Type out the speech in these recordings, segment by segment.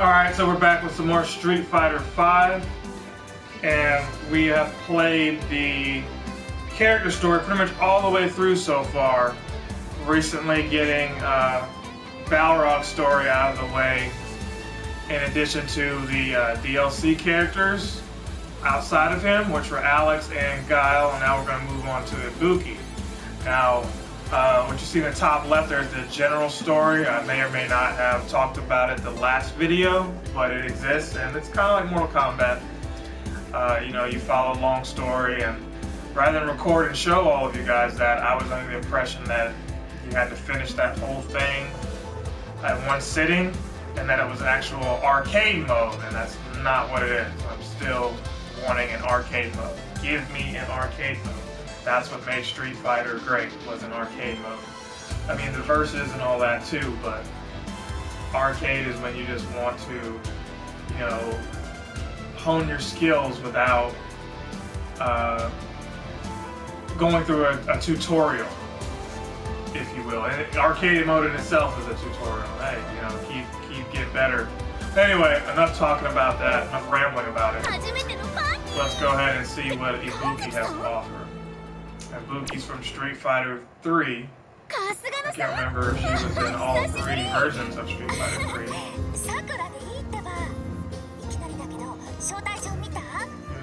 Alright, so we're back with some more Street Fighter V, and we have played the character story pretty much all the way through so far. Recently getting Balrog's story out of the way, in addition to the DLC characters outside of him, which were Alex and Guile, and now we're going to move on to Ibuki. Now, what you see in the top left there is the general story. I may or may not have talked about it the last video, but it exists, and it's kind of like Mortal Kombat. You know, you follow a long story, and rather than record and show all of you guys that, I was under the impression that you had to finish that whole thing at one sitting, and that it was actual arcade mode, and that's not what it is. I'm still wanting an arcade mode. Give me an arcade mode. That's what made Street Fighter great, was an arcade mode. I mean, the verses and all that too, but arcade is when you just want to, you know, hone your skills without going through a tutorial, if you will. And arcade mode in itself is a tutorial. Hey, you know, keep getting better. Anyway, enough talking about that, enough rambling about it. Let's go ahead and see what Ibuki has to offer. Ibuki's from Street Fighter 3. I can't remember if she was in all three versions of Street Fighter 3.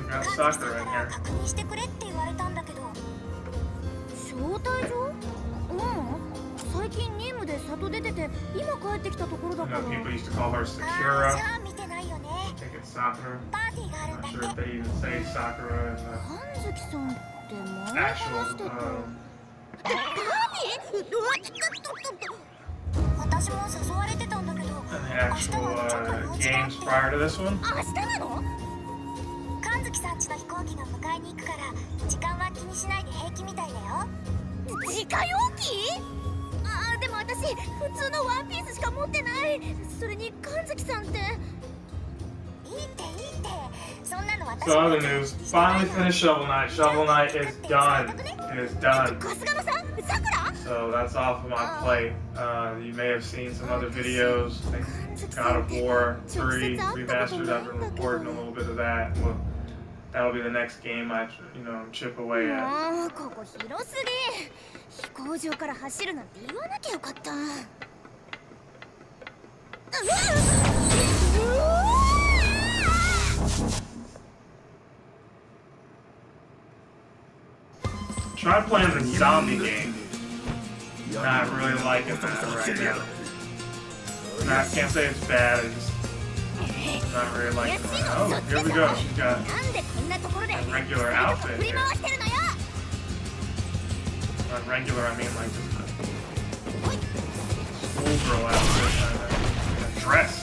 We've got Sakura in here. You know, people used to call her Sakura. I think it's Sakura. I'm not sure if they even say Sakura in the actual games prior to this one. So other news, finally finished Shovel Knight. Shovel Knight is done. It is done. So that's off of my plate. You may have seen some other videos. I think God of War 3 Remastered. I've been recording a little bit of that. Well, that'll be the next game I, you know, chip away at. Try playing the zombie game. Not really liking that right now. I can't say it's bad, it's just not really liking it right now. Oh, here we go. She's got a regular outfit here. Not regular, I mean like just a schoolgirl outfit, a dress.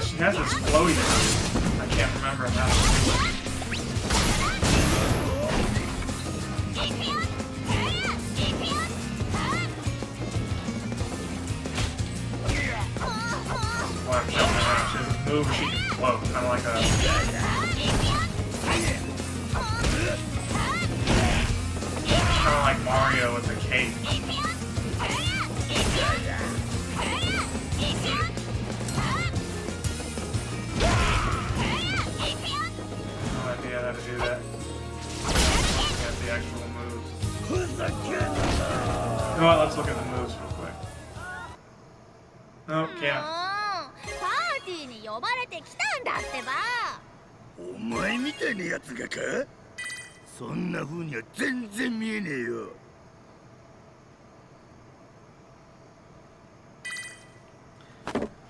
She has this floaty. I can't remember how to do it. Well, I'm jumping around. She has this move where she can float, kind of like a... kind of like Mario with a cape. No idea how to do that. Get the actual moves. You know what? Let's look at the moves real quick. Nope, can't. 呼ばれてきたんだってば。お前みたいなやつがか？そんな風には全然見えねえよ。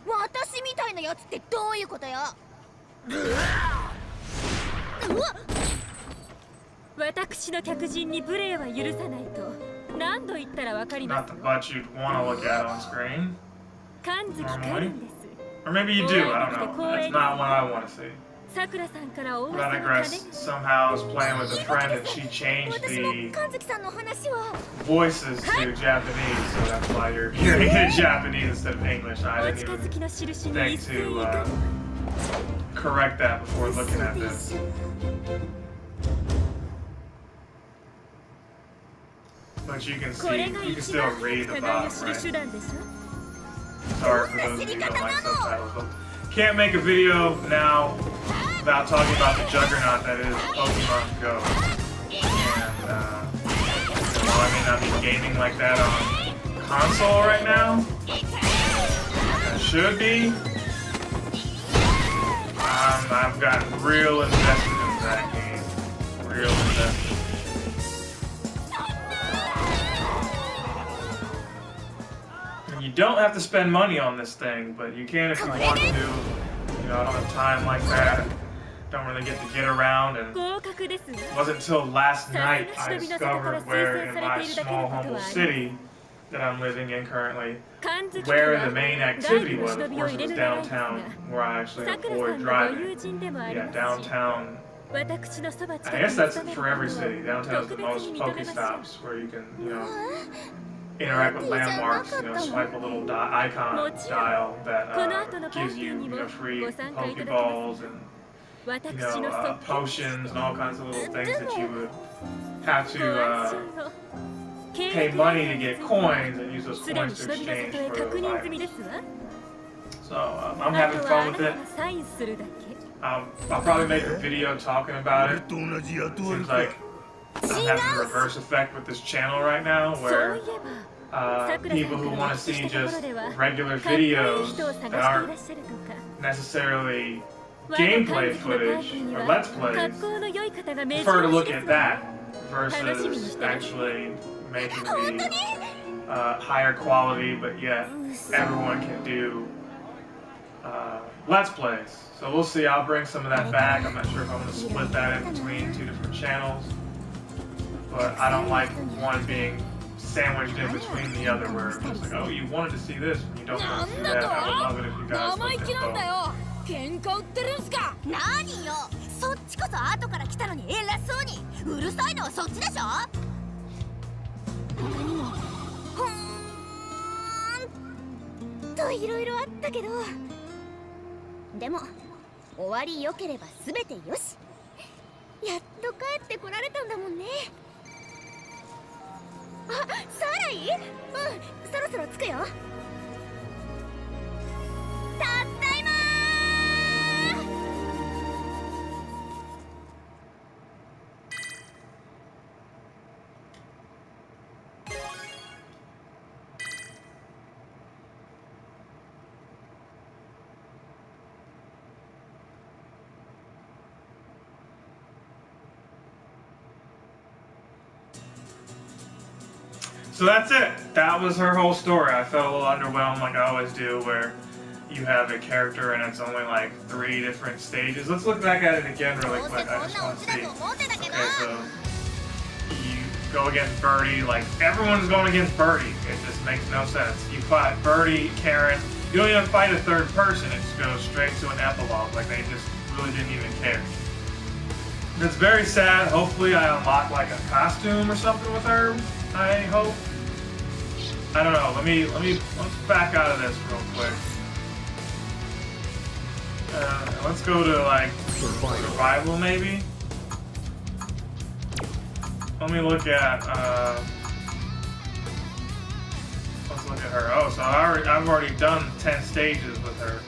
私みたいなやつってどういうことよ？私の客人に無礼は許さないと何度言ったらわかりますか？ Not the butt you'd want to look at on screen. Normally. Or maybe you do, I don't know. That's not what I want to see. But I digress. Somehow I was playing with a friend and she changed the voices to Japanese, so that's why you're hearing it in Japanese instead of English. I didn't even think to correct that before looking at this. But But you can see, you can still read the bottom, right? Sorry for those of you who don't like subtitles, but can't make a video now without talking about the juggernaut that is Pokemon Go. And, while I may not be gaming like that on console right now, I should be. I've gotten real invested in that game. Real invested. And you don't have to spend money on this thing, but you can if you want to. You know, I don't have time like that. Don't really get around, and it wasn't until last night I discovered where in my small humble city that I'm living in currently, where the main activity was. Of course, it was downtown, where I actually avoid driving. Yeah, downtown. I guess that's for every city. Downtown is the most Pokestops, where you can, you know, interact with landmarks. You know, swipe a little icon dial that gives you, you know, free Pokeballs and, you know, potions and all kinds of little things that you would have to pay money to get coins and use those coins to exchange for items. So I'm having fun with it. I'll probably make a video talking about it. It seems like I'm having a reverse effect with this channel right now, where people who want to see just regular videos that aren't necessarily gameplay footage or let's plays prefer to look at that versus actually making the higher quality, but yet everyone can do let's plays. So we'll see. I'll bring some of that back. I'm not sure if I'm going to split that in between two different channels, but I don't like one being sandwiched in between the other, where it's just like, oh, you wanted to see this and you don't want to see that. I would love it if you guys looked at both. 喧嘩売ってるんすか。何よ、そっちこそ後から来たのに偉そうに。うるさいのはそっちでしょ。他にもほーんといろいろあったけど、でも終わり良ければ全てよし。やっと帰ってこられたんだもんね。あ、サライ？うん、そろそろ着くよ。たったいま。So that's it. That was her whole story. I felt a little underwhelmed, like I always do, where you have a character and it's only like 3 different stages. Let's look back at it again really quick. I just want to see. Okay, so you go against Birdie. Like, everyone's going against Birdie. It just makes no sense. You fight Birdie, Karen. You don't even fight a third person. It just goes straight to an epilogue. Like, they just really didn't even care. It's very sad. Hopefully I unlock like a costume or something with her. I hope. I don't know. Let's back out of this real quick. Let's go to like survival maybe. Let me look at. Let's look at her. Oh, so I've already done 10 stages with her.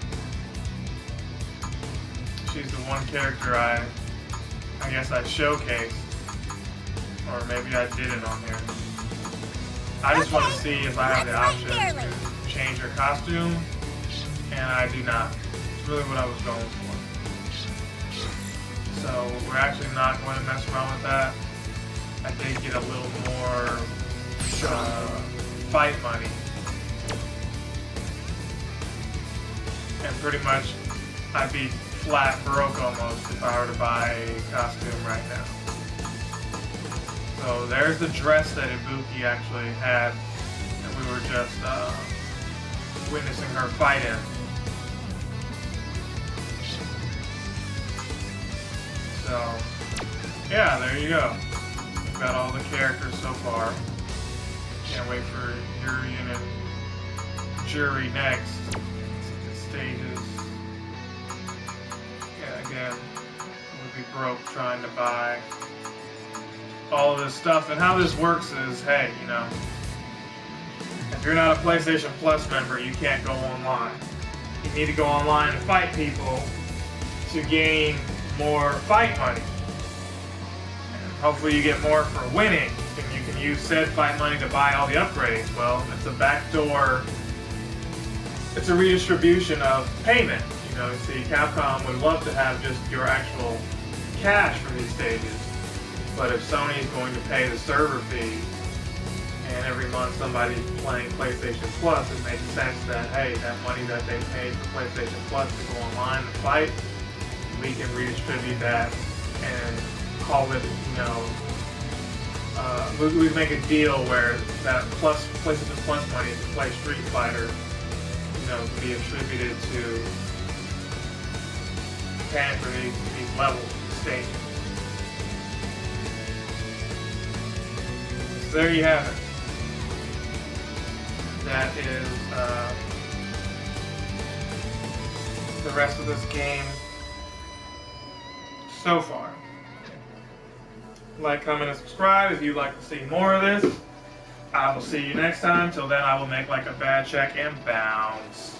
She's the one character I guess I showcased, or maybe I didn't on here. I just want to see if I have the option to change her costume, and I do not. It's really what I was going for. So we're actually not going to mess around with that. I did get a little more fight money, and pretty much I'd be flat broke almost if I were to buy a costume right now. So there's the dress that Ibuki actually had that we were just witnessing her fight in. So, yeah, there you go. We've got all the characters so far. Can't wait for Yuri and Jury next. Stages. Yeah, again, would be broke trying to buy all of this stuff. And how this works is, hey, you know, if you're not a PlayStation Plus member, you can't go online. You need to go online and fight people to gain more fight money. And hopefully you get more for winning, and you can use said fight money to buy all the upgrades. Well, it's a backdoor, it's a redistribution of payment. You know, see, Capcom would love to have just your actual cash for these stages, but if Sony is going to pay the server fee, and every month somebody's playing PlayStation Plus, it makes sense that, hey, that money that they paid for PlayStation Plus to go online and fight, we can redistribute that and call it, you know, we make a deal where that plus PlayStation Plus money to play Street Fighter, you know, can be attributed to paying for these levels, stages. So there you have it. That is the rest of this game so far. Like, comment, and subscribe if you'd like to see more of this. I will see you next time. Till then, I will make like a bad check and bounce.